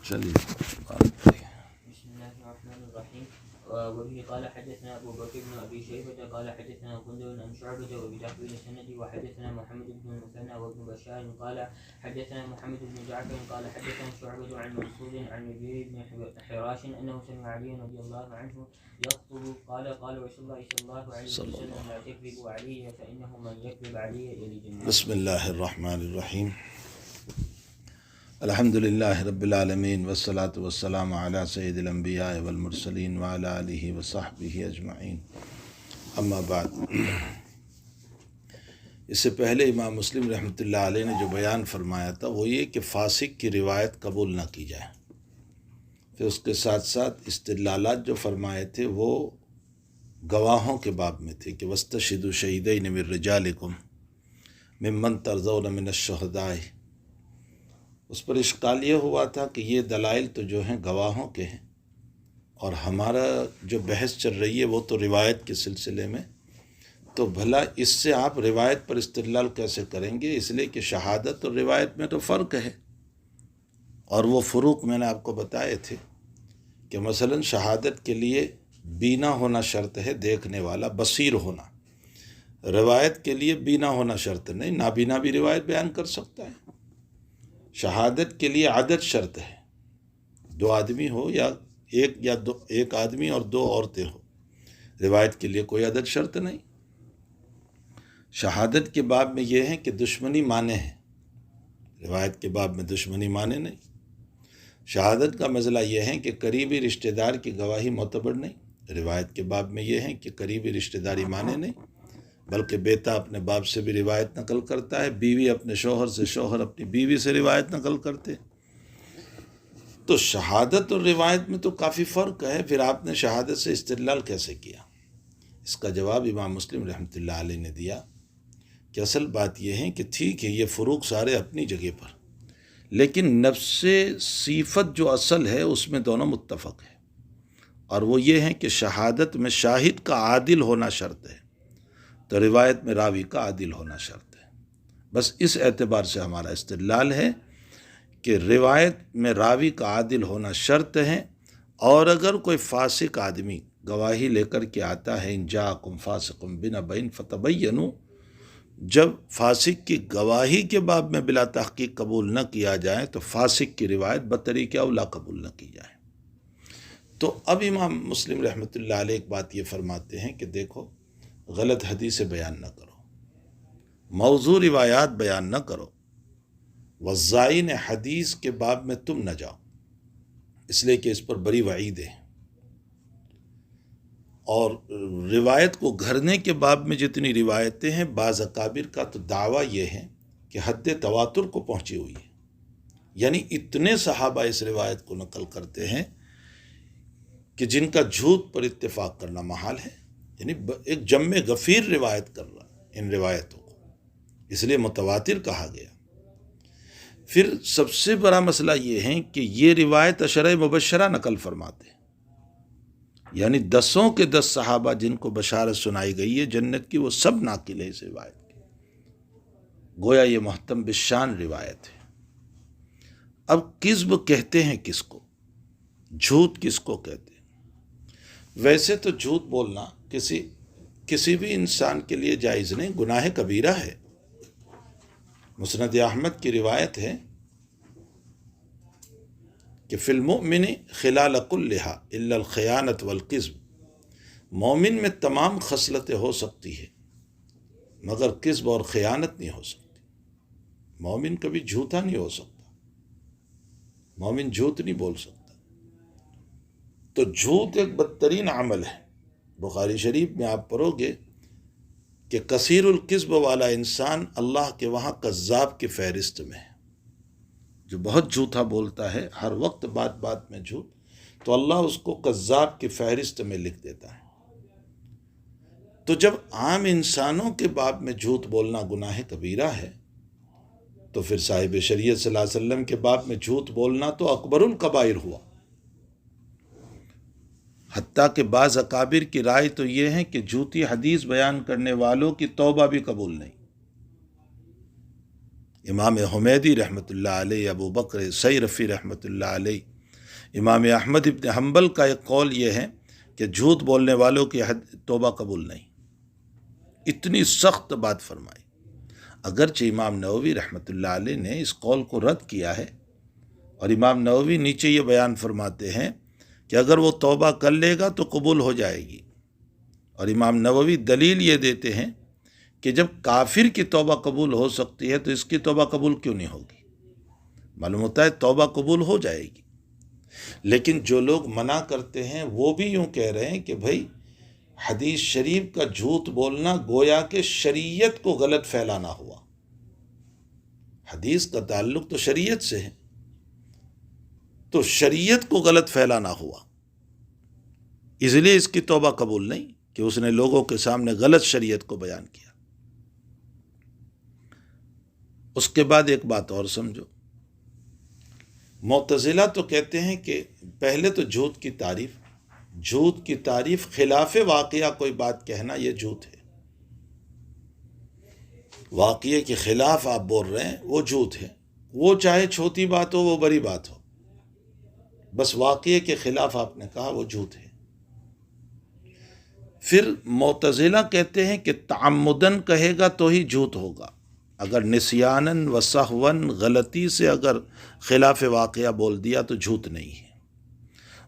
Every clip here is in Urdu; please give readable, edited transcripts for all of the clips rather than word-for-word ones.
چلیے بسم الله الرحمن الرحيم. وبه قال حدثنا أبو بكر بن أبي شيبة قال حدثنا غندر عن شعبة وبتحويل السند وحدثنا محمد بن المثنى وابن بشار قال حدثنا محمد بن جعفر قال حدثنا شعبة عن منصور عن نبيل بن حراش أنه سمع علي رضي الله عنه يخطب قال رسول الله صلى الله عليه وسلم لا تكذبوا علي فإنه من يكذب علي يلج النار. بسم اللہ الرحمن الرحیم. الحمد للہ رب العالمین والصلاة والسلام علی سید الانبیاء والمرسلین وعلی آلہ وصحبہ اجمعین. اما بعد، اس سے پہلے امام مسلم رحمۃ اللہ علیہ نے جو بیان فرمایا تھا وہ یہ کہ فاسق کی روایت قبول نہ کی جائے. پھر اس کے ساتھ ساتھ استدلالات جو فرمائے تھے وہ گواہوں کے باب میں تھے کہ وَاسْتَشْهِدُوا شَهِيدَيْنِ مِن رِجَالِكُمْ مِمَّن تَرْضَوْنَ مِنَ الشُّهَدَاءِ. اس پر اشکال یہ ہوا تھا کہ یہ دلائل تو جو ہیں گواہوں کے ہیں، اور ہمارا جو بحث چل رہی ہے وہ تو روایت کے سلسلے میں، تو بھلا اس سے آپ روایت پر استدلال کیسے کریں گے؟ اس لیے کہ شہادت اور روایت میں تو فرق ہے، اور وہ فروق میں نے آپ کو بتائے تھے کہ مثلا شہادت کے لیے بینا ہونا شرط ہے، دیکھنے والا بصیر ہونا. روایت کے لیے بینا ہونا شرط نہیں، نابینا بھی روایت بیان کر سکتا ہے. شہادت کے لیے عدد شرط ہے، 2 آدمی ہو یا ایک آدمی اور 2 عورتیں ہو. روایت کے لیے کوئی عدد شرط نہیں. شہادت کے باب میں یہ ہے کہ دشمنی مانے ہیں، روایت کے باب میں دشمنی مانے نہیں. شہادت کا مسئلہ یہ ہے کہ قریبی رشتہ دار کی گواہی معتبر نہیں. روایت کے باب میں یہ ہے کہ قریبی رشتہ داری مانے نہیں، بلکہ بیٹا اپنے باپ سے بھی روایت نقل کرتا ہے، بیوی اپنے شوہر سے، شوہر اپنی بیوی سے روایت نقل کرتے. تو شہادت اور روایت میں تو کافی فرق ہے. پھر آپ نے شہادت سے استدلال کیسے کیا؟ اس کا جواب امام مسلم رحمۃ اللہ علیہ نے دیا کہ اصل بات یہ ہے کہ ٹھیک ہے، یہ فروق سارے اپنی جگہ پر، لیکن نفس صفت جو اصل ہے اس میں دونوں متفق ہے، اور وہ یہ ہے کہ شہادت میں شاہد کا عادل ہونا شرط ہے، تو روایت میں راوی کا عادل ہونا شرط ہے. بس اس اعتبار سے ہمارا استدلال ہے کہ روایت میں راوی کا عادل ہونا شرط ہے، اور اگر کوئی فاسق آدمی گواہی لے کر کے آتا ہے، ان جاءکم فاسق بنبأ فتبینوا، جب فاسق کی گواہی کے باب میں بلا تحقیق قبول نہ کیا جائے تو فاسق کی روایت بطریق اولا قبول نہ کی جائے. تو اب امام مسلم رحمۃ اللہ علیہ ایک بات یہ فرماتے ہیں کہ دیکھو، غلط حدیث بیان نہ کرو، موضوع روایات بیان نہ کرو، وزائن حدیث کے باب میں تم نہ جاؤ، اس لیے کہ اس پر بڑی وعید ہے. اور روایت کو گھرنے کے باب میں جتنی روایتیں ہیں، بعض اکابر کا تو دعویٰ یہ ہے کہ حد تواتر کو پہنچی ہوئی ہے، یعنی اتنے صحابہ اس روایت کو نقل کرتے ہیں کہ جن کا جھوٹ پر اتفاق کرنا محال ہے. یعنی ایک جم غفیر روایت کر رہا ہے ان روایتوں کو، اس لیے متواتر کہا گیا. پھر سب سے بڑا مسئلہ یہ ہے کہ یہ روایت عشرہ مبشرہ نقل فرماتے ہیں، یعنی 10 کے 10 صحابہ جن کو بشارت سنائی گئی ہے جنت کی، وہ سب ناقل ہے اس روایت کے. گویا یہ محتم بالشان روایت ہے. اب کذب کہتے ہیں کس کو؟ جھوٹ کس کو کہتے ہیں؟ ویسے تو جھوٹ بولنا کسی بھی انسان کے لیے جائز نہیں، گناہ کبیرہ ہے. مسند احمد کی روایت ہے کہ فی المؤمن خلال کلھا الا الخیانۃ والکذب، مومن میں تمام خصلتیں ہو سکتی ہے مگر کذب اور خیانت نہیں ہو سکتی. مومن کبھی جھوٹا نہیں ہو سکتا، مومن جھوٹ نہیں بول سکتا. تو جھوٹ ایک بدترین عمل ہے. بخاری شریف میں آپ پڑھو گے کہ کثیر الکذب والا انسان اللہ کے وہاں کذاب کی فہرست میں ہے. جو بہت جھوٹا بولتا ہے، ہر وقت بات بات میں جھوٹ، تو اللہ اس کو کذاب کی فہرست میں لکھ دیتا ہے. تو جب عام انسانوں کے باب میں جھوٹ بولنا گناہ کبیرہ ہے، تو پھر صاحب شریعت صلی اللہ علیہ وسلم کے باب میں جھوٹ بولنا تو اکبر الکبائر ہوا. حتیٰ کہ بعض اکابر کی رائے تو یہ ہے کہ جھوٹی حدیث بیان کرنے والوں کی توبہ بھی قبول نہیں. امام حمیدی رحمۃ اللہ علیہ، ابو بکر سیرفی رحمۃ اللہ علیہ، امام احمد ابن حنبل کا ایک قول یہ ہے کہ جھوٹ بولنے والوں کی توبہ قبول نہیں. اتنی سخت بات فرمائی. اگرچہ امام نووی رحمۃ اللہ علیہ نے اس قول کو رد کیا ہے، اور امام نووی نیچے یہ بیان فرماتے ہیں کہ اگر وہ توبہ کر لے گا تو قبول ہو جائے گی. اور امام نووی دلیل یہ دیتے ہیں کہ جب کافر کی توبہ قبول ہو سکتی ہے تو اس کی توبہ قبول کیوں نہیں ہوگی؟ معلوم ہوتا ہے توبہ قبول ہو جائے گی. لیکن جو لوگ منع کرتے ہیں وہ بھی یوں کہہ رہے ہیں کہ بھائی حدیث شریف کا جھوٹ بولنا گویا کہ شریعت کو غلط پھیلانا ہوا. حدیث کا تعلق تو شریعت سے ہے، تو شریعت کو غلط پھیلانا ہوا، اس لیے اس کی توبہ قبول نہیں کہ اس نے لوگوں کے سامنے غلط شریعت کو بیان کیا. اس کے بعد ایک بات اور سمجھو، معتزلہ تو کہتے ہیں کہ پہلے تو جھوٹ کی تعریف خلاف واقعہ کوئی بات کہنا یہ جھوٹ ہے. واقعے کے خلاف آپ بول رہے ہیں وہ جھوٹ ہے، وہ چاہے چھوٹی بات ہو وہ بڑی بات ہو، بس واقعے کے خلاف آپ نے کہا وہ جھوٹ ہے. پھر معتزلہ کہتے ہیں کہ تعمدن کہے گا تو ہی جھوٹ ہوگا، اگر نسیانن و سہون غلطی سے اگر خلاف واقعہ بول دیا تو جھوٹ نہیں ہے.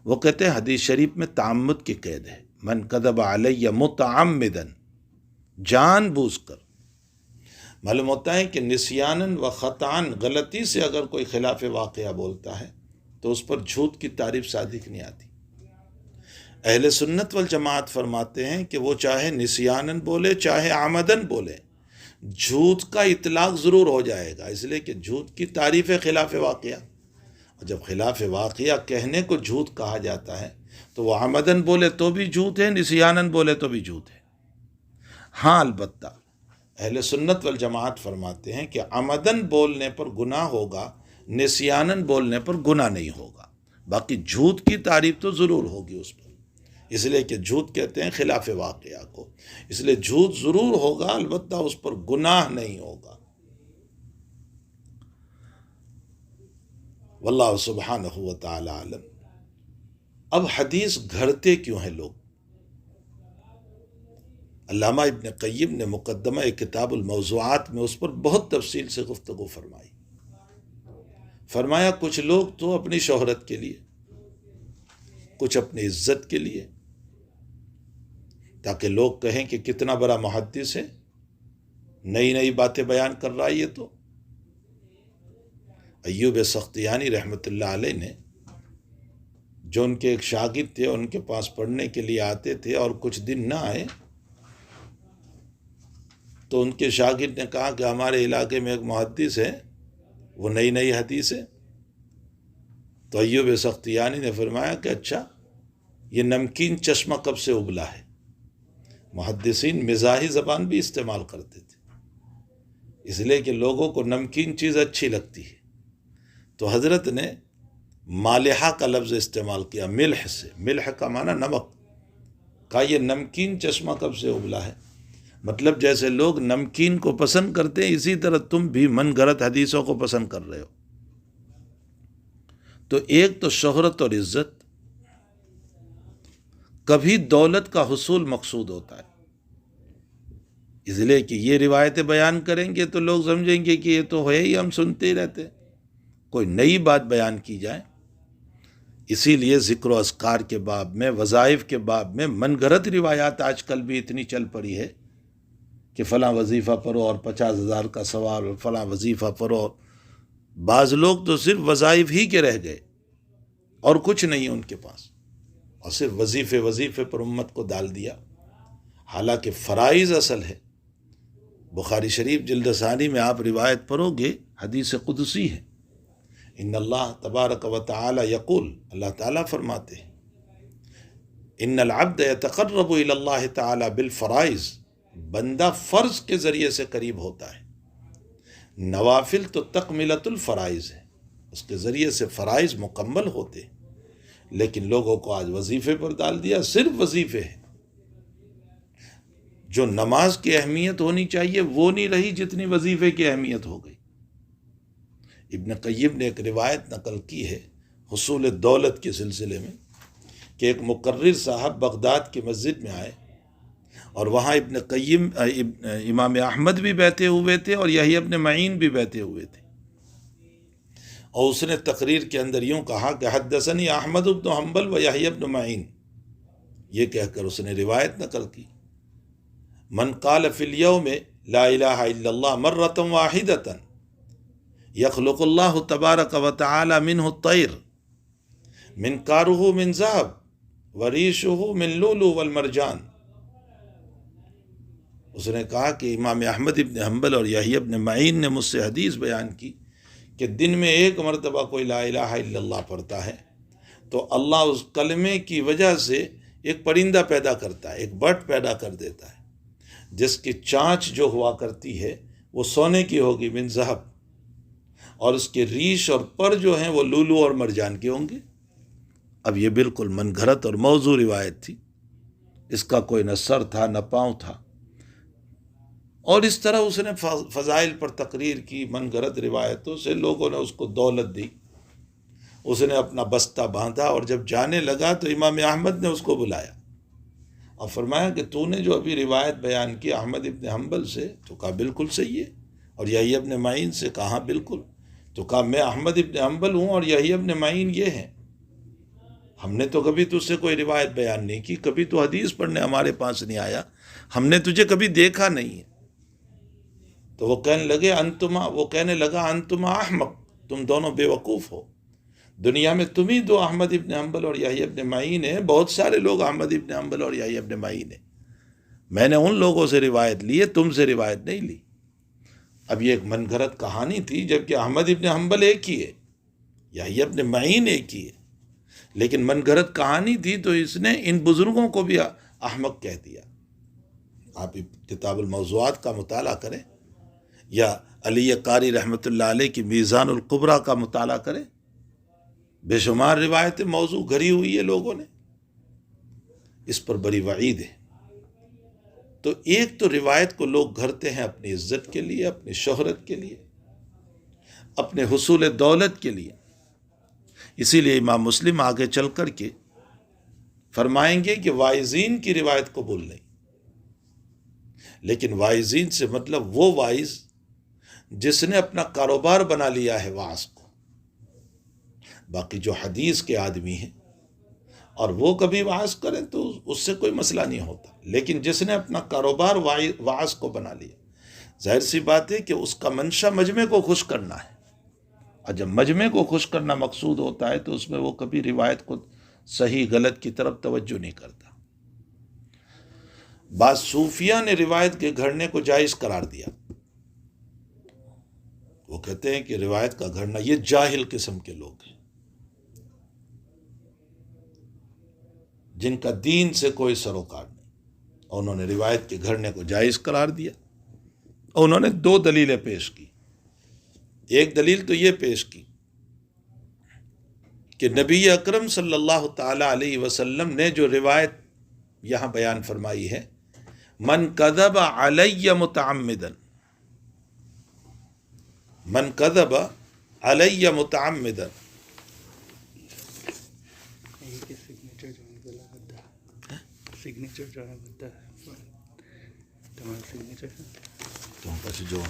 وہ کہتے ہیں حدیث شریف میں تعمد کی قید ہے، من کذب علی متعمدن، جان بوجھ کر. معلوم ہوتا ہے کہ نسیانن و خطان غلطی سے اگر کوئی خلاف واقعہ بولتا ہے تو اس پر جھوٹ کی تعریف صادق نہیں آتی. اہل سنت والجماعت فرماتے ہیں کہ وہ چاہے نسیانن بولے چاہے عمدن بولے، جھوٹ کا اطلاق ضرور ہو جائے گا، اس لیے کہ جھوٹ کی تعریف ہے خلاف واقعہ. اور جب خلاف واقعہ کہنے کو جھوٹ کہا جاتا ہے تو وہ عمدن بولے تو بھی جھوٹ ہے، نسیانن بولے تو بھی جھوٹ ہے. ہاں البتہ اہل سنت والجماعت فرماتے ہیں کہ عمدن بولنے پر گناہ ہوگا، نسیانن بولنے پر گناہ نہیں ہوگا. باقی جھوٹ کی تعریف تو ضرور ہوگی اس پر، اس لیے کہ جھوٹ کہتے ہیں خلاف واقعہ کو، اس لیے جھوٹ ضرور ہوگا، البتہ اس پر گناہ نہیں ہوگا. واللہ سبحانہ و تعالی عالم. اب حدیث گھڑتے کیوں ہیں لوگ؟ علامہ ابن قیم نے مقدمہ کتاب الموضوعات میں اس پر بہت تفصیل سے گفتگو فرمائی. فرمایا کچھ لوگ تو اپنی شہرت کے لیے، کچھ اپنی عزت کے لیے، تاکہ لوگ کہیں کہ کتنا بڑا محدث ہے، نئی نئی باتیں بیان کر رہا ہے. یہ تو ایوب سختیانی رحمۃ اللہ علیہ نے، جو ان کے ایک شاگرد تھے، ان کے پاس پڑھنے کے لیے آتے تھے اور کچھ دن نہ آئے تو ان کے شاگرد نے کہا کہ ہمارے علاقے میں ایک محدث ہے، وہ نئی نئی حدیث ہے. تو ایوب سختیانی نے فرمایا کہ اچھا، یہ نمکین چشمہ کب سے ابلا ہے؟ محدثین مزاحی زبان بھی استعمال کرتے تھے، اس لیے کہ لوگوں کو نمکین چیز اچھی لگتی ہے. تو حضرت نے مالحہ کا لفظ استعمال کیا، ملح سے. ملح کا معنی نمک. کہا یہ نمکین چشمہ کب سے ابلا ہے؟ مطلب جیسے لوگ نمکین کو پسند کرتے ہیں اسی طرح تم بھی من گھڑت حدیثوں کو پسند کر رہے ہو. تو ایک تو شہرت اور عزت، کبھی دولت کا حصول مقصود ہوتا ہے، اس لیے کہ یہ روایتیں بیان کریں گے تو لوگ سمجھیں گے کہ یہ تو ہے ہی، ہم سنتے ہی رہتے. کوئی نئی بات بیان کی جائے، اسی لیے ذکر و اذکار کے باب میں، وظائف کے باب میں من گھڑت روایات آج کل بھی اتنی چل پڑی ہے کہ فلاں وظیفہ پڑھو اور 50,000 کا ثواب، فلاں وظیفہ پڑھو. بعض لوگ تو صرف وظائف ہی کے رہ گئے اور کچھ نہیں ان کے پاس، اور صرف وظیفے پر امت کو ڈال دیا. حالانکہ فرائض اصل ہے. بخاری شریف جلد ثانی میں آپ روایت پڑھو گے، حدیث قدسی ہے. ان اللہ تبارک و تعالی یقول، اللہ تعالیٰ فرماتے ہیں، ان العبد یتقرب الی اللہ تعالی بالفرائض، بندہ فرض کے ذریعے سے قریب ہوتا ہے. نوافل تو تکملۃ الفرائض ہے، اس کے ذریعے سے فرائض مکمل ہوتے ہیں. لیکن لوگوں کو آج وظیفے پر ڈال دیا، صرف وظیفے ہیں. جو نماز کی اہمیت ہونی چاہیے وہ نہیں رہی جتنی وظیفے کی اہمیت ہو گئی. ابن قیم نے ایک روایت نقل کی ہے، حصول دولت کے سلسلے میں کہ ایک مقرر صاحب بغداد کی مسجد میں آئے اور وہاں ابن قیم امام احمد بھی بیٹھے ہوئے تھے اور یحییٰ ابن معین بھی بیٹھے ہوئے تھے، اور اس نے تقریر کے اندر یوں کہا کہ حدثنی احمد بن حنبل و یحییٰ ابن معین، یہ کہہ کر اس نے روایت نقل کی، من قال فی الیوم لا الہ الا اللہ مرۃ واحدۃ یخلق اللہ تبارک و تعالی منہ الطیر منقارہ من ذہب وریشہ من لؤلؤ والمرجان۔ اس نے کہا کہ امام احمد ابن حنبل اور یحییٰ ابن معین نے مجھ سے حدیث بیان کی کہ دن میں ایک مرتبہ کوئی لا الہ الا اللہ پڑھتا ہے تو اللہ اس کلمے کی وجہ سے ایک پرندہ پیدا کرتا ہے، ایک برڈ پیدا کر دیتا ہے جس کی چانچ جو ہوا کرتی ہے وہ سونے کی ہوگی من ذہب، اور اس کے ریش اور پر جو ہیں وہ لولو اور مرجان کے ہوں گے۔ اب یہ بالکل من گھڑت اور موضوع روایت تھی، اس کا کوئی نہ سر تھا نہ پاؤں تھا، اور اس طرح اس نے فضائل پر تقریر کی، من گھڑت روایتوں سے لوگوں نے اس کو دولت دی، اس نے اپنا بستہ باندھا، اور جب جانے لگا تو امام احمد نے اس کو بلایا اور فرمایا کہ تو نے جو ابھی روایت بیان کی احمد ابن حنبل سے، تو کہا بالکل صحیح ہے، اور یحییٰ ابن معین سے کہا بالکل، تو کہا میں احمد ابن حنبل ہوں اور یحییٰ ابن معین یہ ہیں، ہم نے تو کبھی تجھ سے کوئی روایت بیان نہیں کی، کبھی تو حدیث پڑھنے ہمارے پاس نہیں آیا، ہم نے تجھے کبھی دیکھا نہیں ہے۔ تو وہ کہنے لگا انتما احمق، تم دونوں بے وقوف ہو، دنیا میں تم ہی دو احمد ابن حنبل اور یحییٰ ابن معین ہیں، بہت سارے لوگ احمد ابن حنبل اور یحییٰ ابن معین ہیں، میں نے ان لوگوں سے روایت لی ہے، تم سے روایت نہیں لی۔ اب یہ ایک من گھڑت کہانی تھی، جبکہ احمد ابن حنبل ایک ہی ہے، یحییٰ ابن معین ایک ہی ہے، لیکن من گھڑت کہانی تھی تو اس نے ان بزرگوں کو بھی احمق کہہ دیا۔ آپ کتاب الموضوعات کا مطالعہ کریں یا علی قاری رحمۃ اللہ علیہ کی میزان القبریٰ کا مطالعہ کریں، بے شمار روایتیں موضوع گھڑی ہوئی ہے لوگوں نے، اس پر بڑی وعید ہے۔ تو ایک تو روایت کو لوگ گھڑتے ہیں اپنی عزت کے لیے، اپنی شہرت کے لیے، اپنے حصول دولت کے لیے، اسی لیے امام مسلم آگے چل کر کے فرمائیں گے کہ واعظین کی روایت قبول نہیں، لیکن واعظین سے مطلب وہ واعظ جس نے اپنا کاروبار بنا لیا ہے وعظ کو، باقی جو حدیث کے آدمی ہیں اور وہ کبھی وعظ کریں تو اس سے کوئی مسئلہ نہیں ہوتا، لیکن جس نے اپنا کاروبار وعظ کو بنا لیا، ظاہر سی بات ہے کہ اس کا منشا مجمع کو خوش کرنا ہے، اور جب مجمع کو خوش کرنا مقصود ہوتا ہے تو اس میں وہ کبھی روایت کو صحیح غلط کی طرف توجہ نہیں کرتا۔ بعض صوفیہ نے روایت کے گھڑنے کو جائز قرار دیا، وہ کہتے ہیں کہ روایت کا گھڑنا، یہ جاہل قسم کے لوگ ہیں جن کا دین سے کوئی سروکار نہیں، اور انہوں نے روایت کے گھڑنے کو جائز قرار دیا، اور انہوں نے دو دلیلیں پیش کی۔ ایک دلیل تو یہ پیش کی کہ نبی اکرم صلی اللہ تعالی علیہ وسلم نے جو روایت یہاں بیان فرمائی ہے، من کذب علی متعمدا، من کذب علی متعمدا، سگنیچر جو ہے بدہ ہے، تمہارا سگنیچر ہے تو پس جو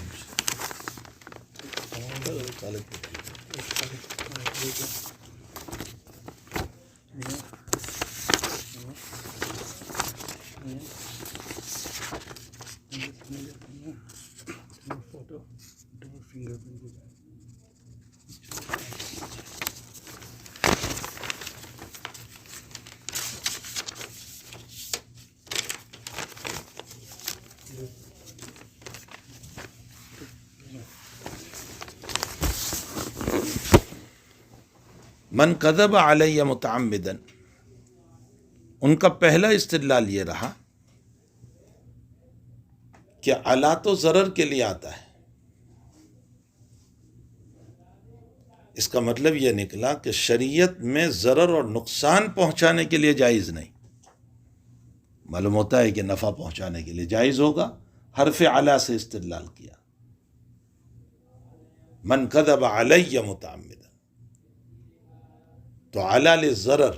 فوٹو فنگر پرنٹ من کذب علی متعمدا، ان کا پہلا استدلال یہ رہا کہ علا تو ضرر کے لیے آتا ہے، اس کا مطلب یہ نکلا کہ شریعت میں ضرر اور نقصان پہنچانے کے لیے جائز نہیں، معلوم ہوتا ہے کہ نفع پہنچانے کے لیے جائز ہوگا، حرف علا سے استدلال کیا، من کذب علی متعمدا۔ تو علی للضرر،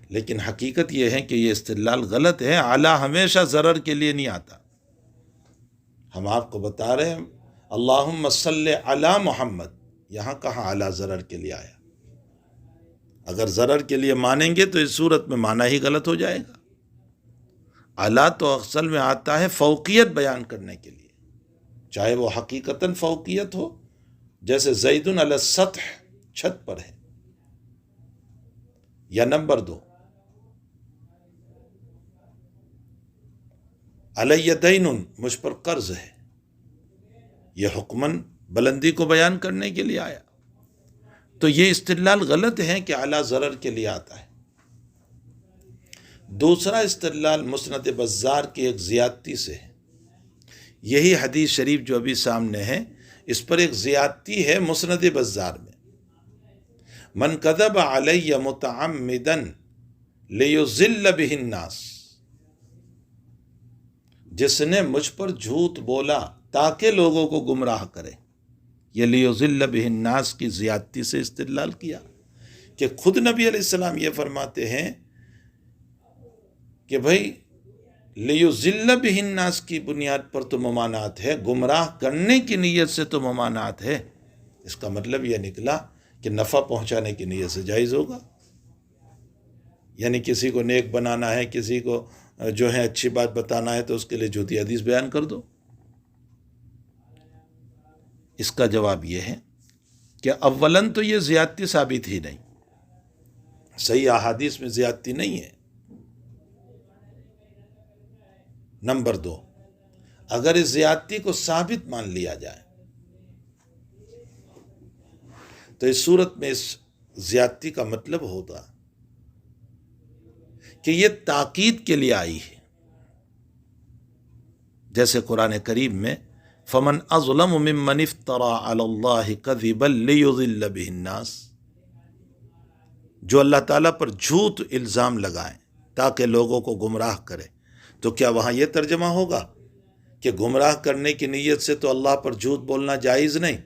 لیکن حقیقت یہ ہے کہ یہ استدلال غلط ہے. علی ہمیشہ ضرر کے لیے نہیں آتا. ہم آپ کو بتا رہے ہیں اللہم صلی علی محمد، یہاں کہاں علی ضرر کے لیے آیا؟ اگر ضرر کے لیے مانیں گے تو اس صورت میں معنی ہی غلط ہو جائے گا. علی تو اصل میں آتا ہے فوقیت بیان کرنے کے لیے، چاہے وہ حقیقتاً فوقیت ہو، جیسے زید علی السطح، چھت پر ہے، یا نمبر 2 علی دین، مجھ پر قرض ہے. یہ حکماً بلندی کو بیان کرنے کے لیے آیا. تو یہ استدلال غلط ہے کہ اعلیٰ ضرر کے لیے آتا ہے. دوسرا استدلال مسند بزار کی ایک زیادتی سے ہے. یہی حدیث شریف جو ابھی سامنے ہے، اس پر ایک زیادتی ہے مسند بزار میں. من کذب علی متعمدا لیضل بہ الناس، جس نے مجھ پر جھوٹ بولا تاکہ لوگوں کو گمراہ کرے. یہ لیضل بہ الناس کی زیادتی سے استدلال کیا کہ خود نبی علیہ السلام یہ فرماتے ہیں کہ بھائی لیضل بہ الناس کی بنیاد پر تو ممانعت ہے، گمراہ کرنے کی نیت سے تو ممانعت ہے. اس کا مطلب یہ نکلا کہ نفع پہنچانے کی نیت سے جائز ہوگا. یعنی کسی کو نیک بنانا ہے، کسی کو جو ہے اچھی بات بتانا ہے، تو اس کے لیے جھوٹی حدیث بیان کر دو. اس کا جواب یہ ہے کہ اولاً تو یہ زیادتی ثابت ہی نہیں، صحیح احادیث میں زیادتی نہیں ہے. نمبر 2، اگر اس زیادتی کو ثابت مان لیا جائے تو اس صورت میں اس زیادتی کا مطلب ہوتا کہ یہ تاکید کے لیے آئی ہے. جیسے قرآن کریم میں فمن اظلم ممن افترى علی اللہ کذبا لیضل بہ الناس، جو اللہ تعالیٰ پر جھوٹ الزام لگائیں تاکہ لوگوں کو گمراہ کرے. تو کیا وہاں یہ ترجمہ ہوگا کہ گمراہ کرنے کی نیت سے تو اللہ پر جھوٹ بولنا جائز نہیں؟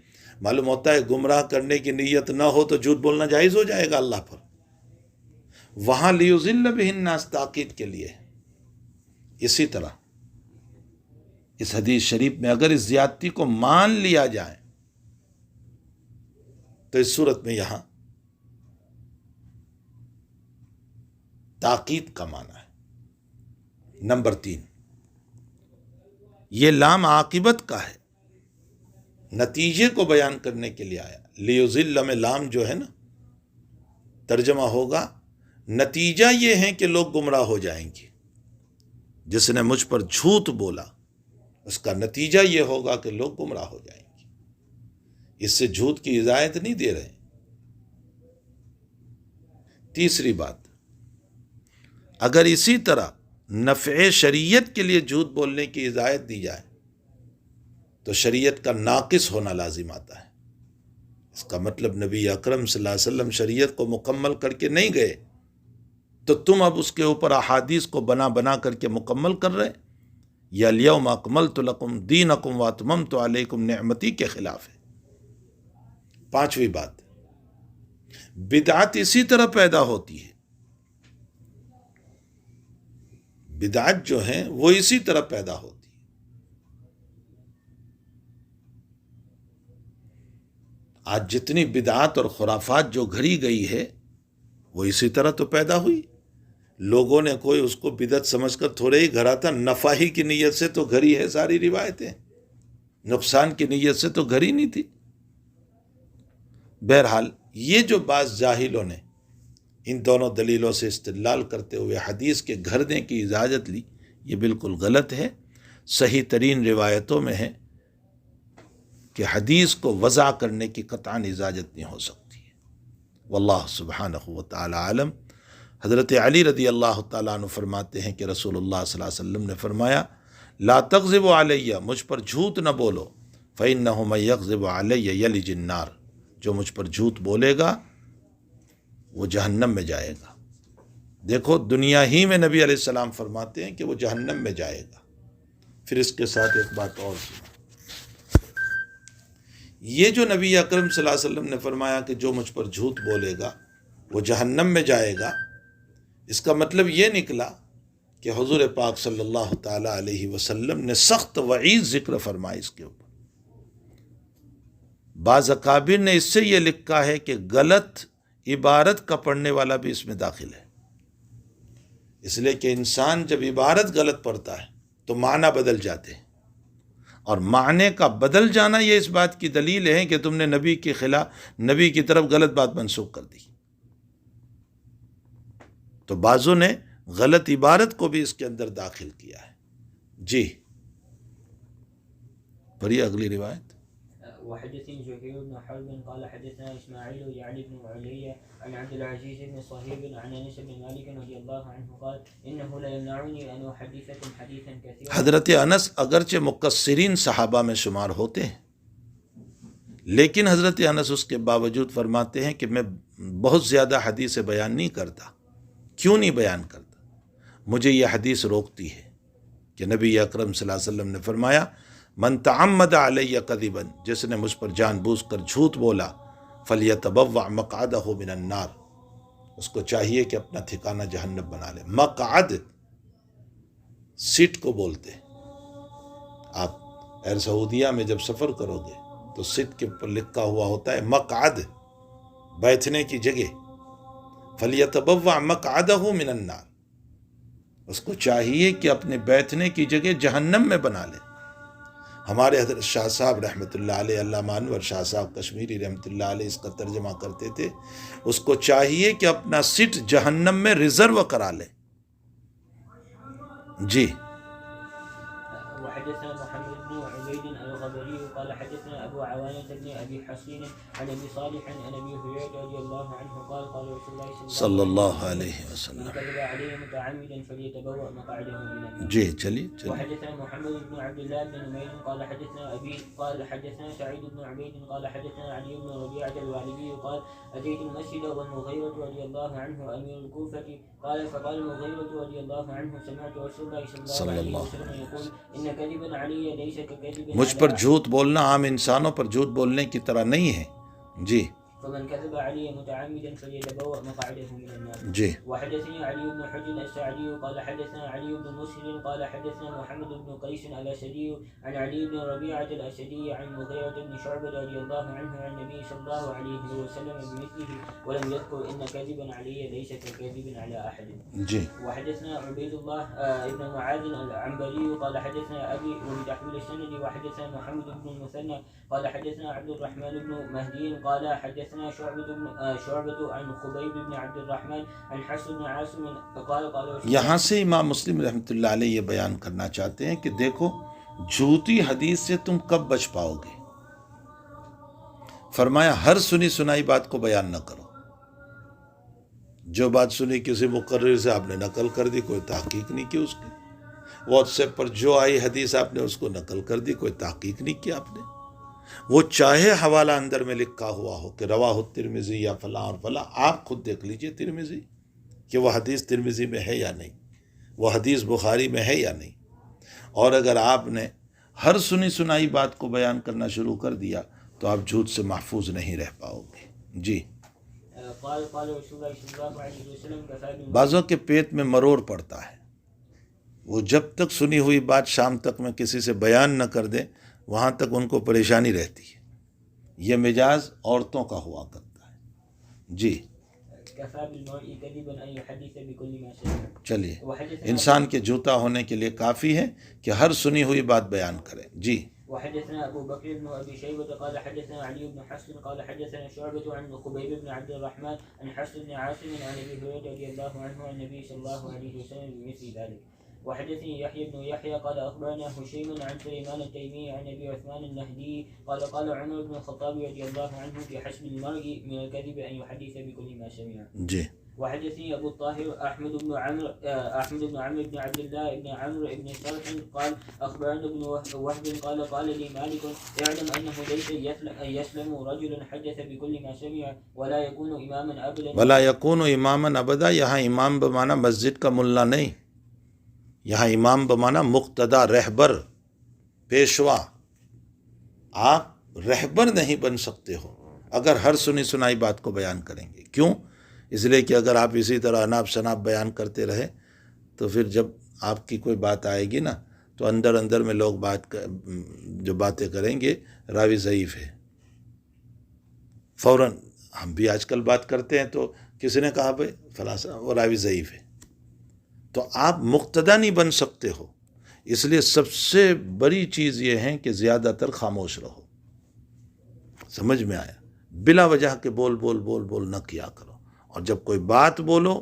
معلوم ہوتا ہے گمراہ کرنے کی نیت نہ ہو تو جھوٹ بولنا جائز ہو جائے گا اللہ پر. وہاں لیضل بہ الناس تاکید کے لیے. اسی طرح اس حدیث شریف میں اگر اس زیادتی کو مان لیا جائے تو اس صورت میں یہاں تاکید کا معنی ہے. نمبر 3، یہ لام عاقبت کا ہے، نتیجے کو بیان کرنے کے لیے آیا. لیضل میں لام جو ہے نا، ترجمہ ہوگا نتیجہ یہ ہے کہ لوگ گمراہ ہو جائیں گے. جس نے مجھ پر جھوٹ بولا اس کا نتیجہ یہ ہوگا کہ لوگ گمراہ ہو جائیں گے. اس سے جھوٹ کی اجازت نہیں دے رہے. تیسری بات، اگر اسی طرح نفع شریعت کے لیے جھوٹ بولنے کی اجازت دی جائے تو شریعت کا ناقص ہونا لازم آتا ہے. اس کا مطلب نبی اکرم صلی اللہ علیہ وسلم شریعت کو مکمل کر کے نہیں گئے، تو تم اب اس کے اوپر احادیث کو بنا بنا کر کے مکمل کر رہے. یا الیوم اکملت لکم دینکم واتممت علیکم نعمتی کے خلاف ہے. پانچویں بات، بدعت اسی طرح پیدا ہوتی ہے. بدعت جو ہیں وہ اسی طرح پیدا ہوتی ہے. آج جتنی بدعات اور خرافات جو گھڑی گئی ہے وہ اسی طرح تو پیدا ہوئی. لوگوں نے کوئی اس کو بدعت سمجھ کر تھوڑے ہی گھڑا تھا، نفع ہی کی نیت سے تو گھڑی ہے ساری روایتیں، نقصان کی نیت سے تو گھڑی نہیں تھی. بہرحال یہ جو بعض جاہلوں نے ان دونوں دلیلوں سے استدلال کرتے ہوئے حدیث کے گھڑنے کی اجازت لی، یہ بالکل غلط ہے. صحیح ترین روایتوں میں ہے کہ حدیث کو وضع کرنے کی قطعاً اجازت نہیں ہو سکتی ہے. واللہ سبحانہ وتعالی عالم. حضرت علی رضی اللہ تعالیٰ عنہ فرماتے ہیں کہ رسول اللہ صلی اللہ علیہ وسلم نے فرمایا لا تغضبوا علیہ، مجھ پر جھوٹ نہ بولو، فإنہ من یغضب علیہ یلج النار، جو مجھ پر جھوٹ بولے گا وہ جہنم میں جائے گا. دیکھو دنیا ہی میں نبی علیہ السلام فرماتے ہیں کہ وہ جہنم میں جائے گا. پھر اس کے ساتھ ایک بات اور سنا، یہ جو نبی اکرم صلی اللہ علیہ وسلم نے فرمایا کہ جو مجھ پر جھوٹ بولے گا وہ جہنم میں جائے گا، اس کا مطلب یہ نکلا کہ حضور پاک صلی اللہ تعالی علیہ وسلم نے سخت وعید ذکر فرمائی اس کے اوپر۔ بعض اکابر نے اس سے یہ لکھا ہے کہ غلط عبارت کا پڑھنے والا بھی اس میں داخل ہے، اس لیے کہ انسان جب عبارت غلط پڑھتا ہے تو معنی بدل جاتے ہیں، اور معنی کا بدل جانا یہ اس بات کی دلیل ہے کہ تم نے نبی کے خلاف، نبی کی طرف غلط بات منسوخ کر دی۔ تو بعضوں نے غلط عبارت کو بھی اس کے اندر داخل کیا ہے۔ جی پڑھیے اگلی روایت۔ وحدثني زهير بن حرب قال حدثنا اسماعيل يعني بن علي عن عبد العزيز بن صهيب عن انس بن مالك رضي الله عنه قال انه لا يمنعني ان احدثكم حديثا كثيرا۔ حضرت انس اگرچہ مقصرین صحابہ میں شمار ہوتے ہیں، لیکن حضرت انس اس کے باوجود فرماتے ہیں کہ میں بہت زیادہ حدیث بیان نہیں کرتا۔ کیوں نہیں بیان کرتا؟ مجھے یہ حدیث روکتی ہے کہ نبی اکرم صلی اللہ علیہ وسلم نے فرمایا من تعمد علی کذبا، جس نے مجھ پر جان بوجھ کر جھوٹ بولا، فلیتبوأ مقعدہ من النار، اس کو چاہیے کہ اپنا ٹھکانہ جہنم بنا لے۔ مقعد سیٹ کو بولتے ہیں۔ آپ ایئر سعودیہ میں جب سفر کرو گے تو سیٹ کے اوپر لکھا ہوا ہوتا ہے مقعد، بیٹھنے کی جگہ۔ فلیتبوأ مقعدہ من النار، اس کو چاہیے کہ اپنے بیٹھنے کی جگہ جہنم میں بنا لے۔ ہمارے حضرت شاہ صاحب رحمۃ اللہ علیہ، علامہ انور شاہ صاحب کشمیری رحمۃ اللہ علیہ اس کا ترجمہ کرتے تھے، اس کو چاہیے کہ اپنا سیٹ جہنم میں ریزرو کرا لے۔ جی وحدثنا محمد بن عبيد الغبري قال حدثنا ابو عوانة بن ابي حسين عن ابي صالح عن ابي هريرة رضي الله عنه قال قال رسول الله صلی اللہ علیہ من وسلم۔ كذب عليه متعمدا فليتبوأ مقعده من النار۔ جی چلیے چلیے۔ وحدثنا محمد بن عبد الله بن نمير قال حدثنا ابي قال حدثنا سعيد بن عبيد قال حدثنا علي بن ربيعة الوالدي قال اتيت المسجد والمغيرة رضي الله عنه امير الكوفة قال فقال المغيرة رضي الله عنه سمعت رسول الله صلى الله عليه وسلم يقول ان كذبا علي ليس ككذب مجھ پر جھوٹ بولنا عام انسانوں پر جھوٹ بولنے کی طرح نہیں ہے۔ جی فمن كذب علي متعمدا فليتبوأ مقعده من النار۔ جی وحدثني علي بن حجر السعدي قال حدثنا علي بن مسلم قال حدثنا محمد بن قيس الأسدي عن علي بن ربيعة الأسدي عن مغيرة بن شعبة رضي الله عنه عن النبي صلى الله عليه وسلم بمثله ولم يذكر إن كذبا علي ليس ككذب على أحد۔ جی وحدثنا عبيد الله ابن معاذ العنبري قال حدثنا أبي وبتحويل السند وحدثنا محمد بن المثنى قال حدثنا عبد الرحمن بن مهدي قال حدثنا شعبة عن خبيب بن عبد الرحمن عن حفص بن عاصم قال یہاں سے امام مسلم رحمۃ اللہ علیہ یہ بیان کرنا چاہتے ہیں کہ دیکھو جھوٹی حدیث سے تم کب بچ پاؤ گے۔ فرمایا ہر سنی سنائی بات کو بیان نہ کرو۔ جو بات سنی کسی مقرر سے آپ نے نقل کر دی، کوئی تحقیق نہیں کی اس کی۔ واٹس ایپ پر جو آئی حدیث آپ نے اس کو نقل کر دی، کوئی تحقیق نہیں کی آپ نے۔ وہ چاہے حوالہ اندر میں لکھا ہوا ہو کہ رواہ ترمذی یا فلاں اور فلاں، آپ خود دیکھ لیجئے ترمذی کہ وہ حدیث ترمذی میں ہے یا نہیں، وہ حدیث بخاری میں ہے یا نہیں۔ اور اگر آپ نے ہر سنی سنائی بات کو بیان کرنا شروع کر دیا تو آپ جھوٹ سے محفوظ نہیں رہ پاؤ گے۔ جی بعضوں کے پیٹ میں مروڑ پڑتا ہے، وہ جب تک سنی ہوئی بات شام تک میں کسی سے بیان نہ کر دیں وہاں تک ان کو پریشانی رہتی ہے۔ یہ مزاج عورتوں کا ہوا کرتا ہے۔ جی چلیے، انسان کے جھوٹا ہونے کے لیے کافی ہے کہ ہر سنی ہوئی بات بیان کرے۔ جی وحدثنا ابو بكر بن ابي شيبه قال حدثنا علي بن حفص قال حدثنا شعبة عن خبيب بن عبد الرحمن عن حفص بن عاصم عن ابي هريره رضي الله عنه عن النبي صلى الله عليه وسلم بمثل ذلك۔ وحدثني يحيى بن يحيى قال اخبرنا هشيم عن سليمان التيمي عن ابي عثمان النهدي قال قال عمر بن الخطاب رضي الله عنه في حسب المرء من الكذب ان يحدث بكل ما سمع۔ جی وحدثني ابو الطاهر احمد بن عمرو بن عبد الله بن عمرو بن صالح قال اخبرنا ابن وهب قال لي مالك اعلم انه ليس يسلم رجل حدث بكل ما سمع ولا يكون اماما ابدا ولا يكون اماما ابدا۔ یہاں امام بمانا مسجد کا ملا نہیں، یہاں امام بمانا مقتدا، رہبر، پیشوا۔ آپ رہبر نہیں بن سکتے ہو اگر ہر سنی سنائی بات کو بیان کریں گے۔ کیوں؟ اس لیے کہ اگر آپ اسی طرح اناپ شناپ بیان کرتے رہے تو پھر جب آپ کی کوئی بات آئے گی نا تو اندر اندر میں لوگ جو باتیں کریں گے راوی ضعیف ہے، فوراً ہم بھی آج کل بات کرتے ہیں تو کسی نے کہا بھائی فلاں وہ راوی ضعیف ہے، تو آپ مقتدا نہیں بن سکتے ہو. اس لیے سب سے بڑی چیز یہ ہے کہ زیادہ تر خاموش رہو. سمجھ میں آیا؟ بلا وجہ کے بول بول بول بول نہ کیا کرو، اور جب کوئی بات بولو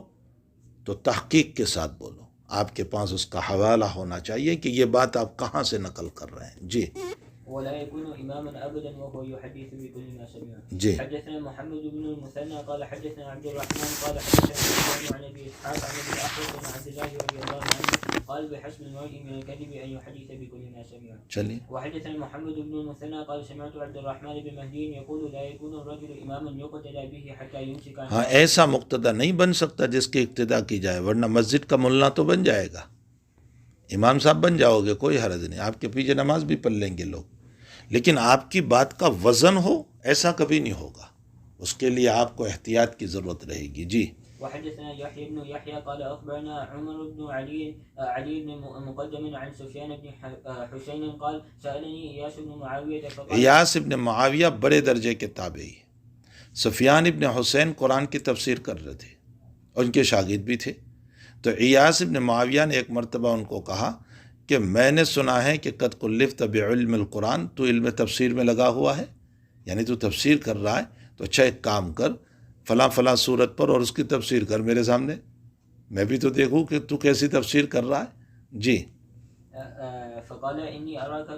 تو تحقیق کے ساتھ بولو. آپ کے پاس اس کا حوالہ ہونا چاہیے کہ یہ بات آپ کہاں سے نقل کر رہے ہیں. جی ولا يكون إماما أبدا وهو يحدث بكل ما سمع. جی حدثنا محمد بن المثنى قال حدثنا عبد الرحمن قال حدثنا سفيان عن أبي إسحاق عن أبي الأحوص عن عبد الله رضي الله عنه قال بحسب المرء من الكذب أن يحدث بكل ما سمع. چلیے. وحدثنا محمد بن المثنى قال سمعت عبد الرحمن بن مهدي يقول لا يكون الرجل إماما يقتدى به حتى يمسك عن. ہاں ایسا مقتدا نہیں بن سکتا جس کی اقتدا کی جائے، ورنہ مسجد کا ملا تو بن جائے گا، امام صاحب بن جاؤ گے، کوئی حرج نہیں، آپ کے پیچھے نماز بھی پڑھ لیں گے لوگ، لیکن آپ کی بات کا وزن ہو ایسا کبھی نہیں ہوگا. اس کے لیے آپ کو احتیاط کی ضرورت رہے گی. جی وحدثنا يحيى بن يحيى قال أخبرنا عمر بن علي بن مقدم عن سفيان بن حسين قال سألني إياس بن معاوية فقال. ایاس ابن معاویہ بڑے درجے کے تابعی ہیں. سفیان ابن حسین قرآن کی تفسیر کر رہے تھے اور ان کے شاگرد بھی تھے. تو ایاس ابن معاویہ نے ایک مرتبہ ان کو کہا کہ میں نے سنا ہے کہ قد کلفت بعلم القرآن، تو علم تفسیر میں لگا ہوا ہے، یعنی تو تفسیر کر رہا ہے، تو اچھا ایک کام کر، فلاں فلاں صورت پر اور اس کی تفسیر کر میرے سامنے، میں بھی تو دیکھوں کہ تو کیسی تفسیر کر رہا ہے. جی فقال إني أراك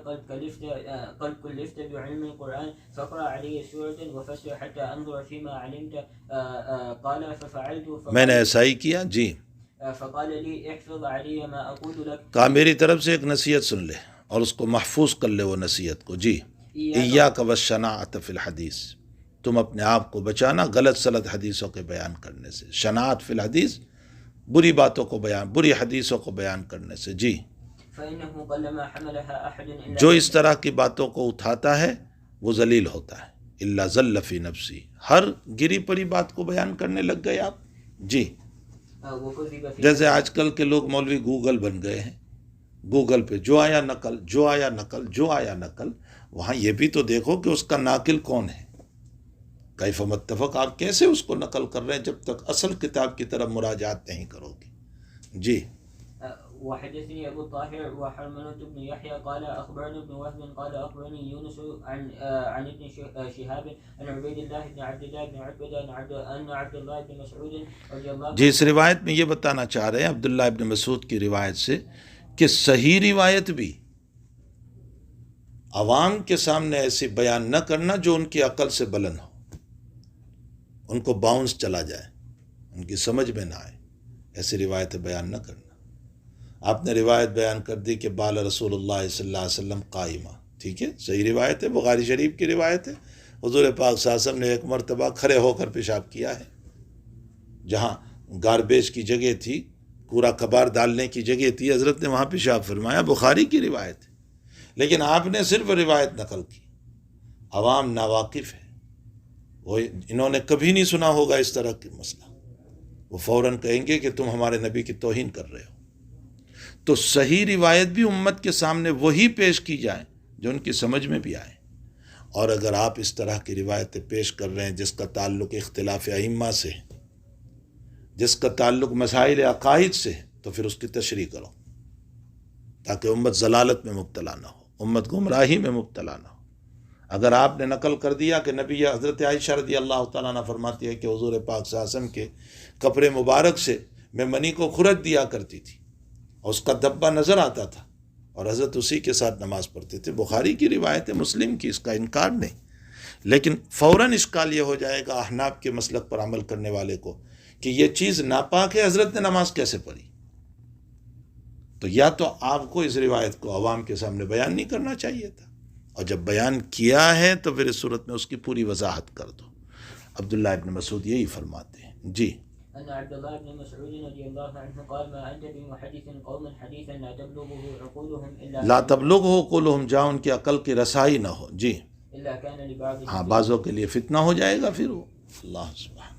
قد كلفت بعلم القرآن فاقرأ علي سورة وفسر حتى أنظر فيما علمت. قال ففعلت. میں نے ایسا ہی کیا. جی فقال لي احفظ علي ما أقول لك. کہا میری طرف سے ایک نصیحت سن لے اور اس کو محفوظ کر لے وہ نصیحت کو. جی ایاک والشناعۃ فی الحدیث، تم اپنے آپ کو بچانا غلط سلط حدیثوں کے بیان کرنے سے. شناعت فی الحدیث، بری باتوں کو بیان، بری حدیثوں کو بیان کرنے سے. جی فإنه قلما حملها أحد إلا جو اس طرح کی باتوں کو اٹھاتا ہے وہ ذلیل ہوتا ہے. الا ذل فی نفسی، ہر گری پڑی بات کو بیان کرنے لگ گئے آپ. جی وكذب في. جیسے آج کل کے لوگ مولوی گوگل بن گئے ہیں، گوگل پہ جو آیا نقل، جو آیا نقل، جو آیا نقل. وہاں یہ بھی تو دیکھو کہ اس کا ناقل کون ہے. کیف متفق، آپ کیسے اس کو نقل کر رہے ہیں جب تک اصل کتاب کی طرف مراجعات نہیں کرو گے. جی وحدثني أبو الطاهر وحرملة بن يحيى قال أخبرنا ابن وهب قال أخبرني يونس عن ابن شهاب عن عبيد الله بن عبد الله بن عتبة أن عبد الله بن مسعود رضي الله. جی اس روایت میں یہ بتانا چاہ رہے ہیں عبداللہ ابن مسعود کی روایت سے کہ صحیح روایت بھی عوام کے سامنے ایسی بیان نہ کرنا جو ان کی عقل سے بلند ہو، ان کو باؤنس چلا جائے، ان کی سمجھ میں نہ آئے، ایسی روایتیں بیان نہ کرنا. آپ نے روایت بیان کر دی کہ بال رسول اللہ صلی اللہ علیہ وسلم قائمہ، ٹھیک ہے، صحیح روایت ہے، بخاری شریف کی روایت ہے. حضور پاک صلی اللہ علیہ وسلم نے ایک مرتبہ کھڑے ہو کر پیشاب کیا ہے، جہاں گاربیج کی جگہ تھی، کوڑا کباڑ ڈالنے کی جگہ تھی، حضرت نے وہاں پیشاب فرمایا. بخاری کی روایت ہے، لیکن آپ نے صرف روایت نقل کی. عوام ناواقف ہے، وہ انہوں نے کبھی نہیں سنا ہوگا اس طرح کا مسئلہ، وہ فوراً کہیں گے کہ تم ہمارے نبی کی توہین کر رہے ہو. تو صحیح روایت بھی امت کے سامنے وہی پیش کی جائے جو ان کی سمجھ میں بھی آئے. اور اگر آپ اس طرح کی روایتیں پیش کر رہے ہیں جس کا تعلق اختلاف ائمہ سے، جس کا تعلق مسائل عقائد سے، تو پھر اس کی تشریح کرو تاکہ امت ضلالت میں مبتلا نہ ہو، امت گمراہی میں مبتلا نہ ہو. اگر آپ نے نقل کر دیا کہ نبی حضرت عائشہ رضی اللہ تعالیٰ عنہ فرماتی ہے کہ حضور پاک صلی اللہ علیہ وسلم کے کپڑے مبارک سے میں منی کو خرد دیا کرتی تھی اور اس کا دبا نظر آتا تھا اور حضرت اسی کے ساتھ نماز پڑھتے تھے. بخاری کی روایت ہے، مسلم کی، اس کا انکار نہیں. لیکن فوراً اشکال یہ ہو جائے گا احناف کے مسلک پر عمل کرنے والے کو کہ یہ چیز ناپاک ہے، حضرت نے نماز کیسے پڑھی؟ تو یا تو آپ کو اس روایت کو عوام کے سامنے بیان نہیں کرنا چاہیے تھا، اور جب بیان کیا ہے تو پھر اس صورت میں اس کی پوری وضاحت کر دو. عبداللہ ابن مسعود یہی فرماتے ہیں. جی أن عبد الله بن مسعود رضي الله عنه قال ما أنت بمحدث قوما حديثا لا تبلغه عقولهم إلا لا تبلغه عقولهم، جہاں ان کی عقل کی رسائی نہ ہو. جی إلا كان لبعض. ہاں بعضوں کے لیے فتنہ ہو جائے گا پھر وہ. اللہ سبحانہ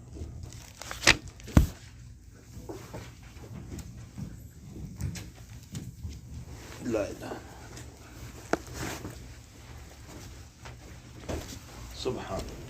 لا الہ سبحان اللہ.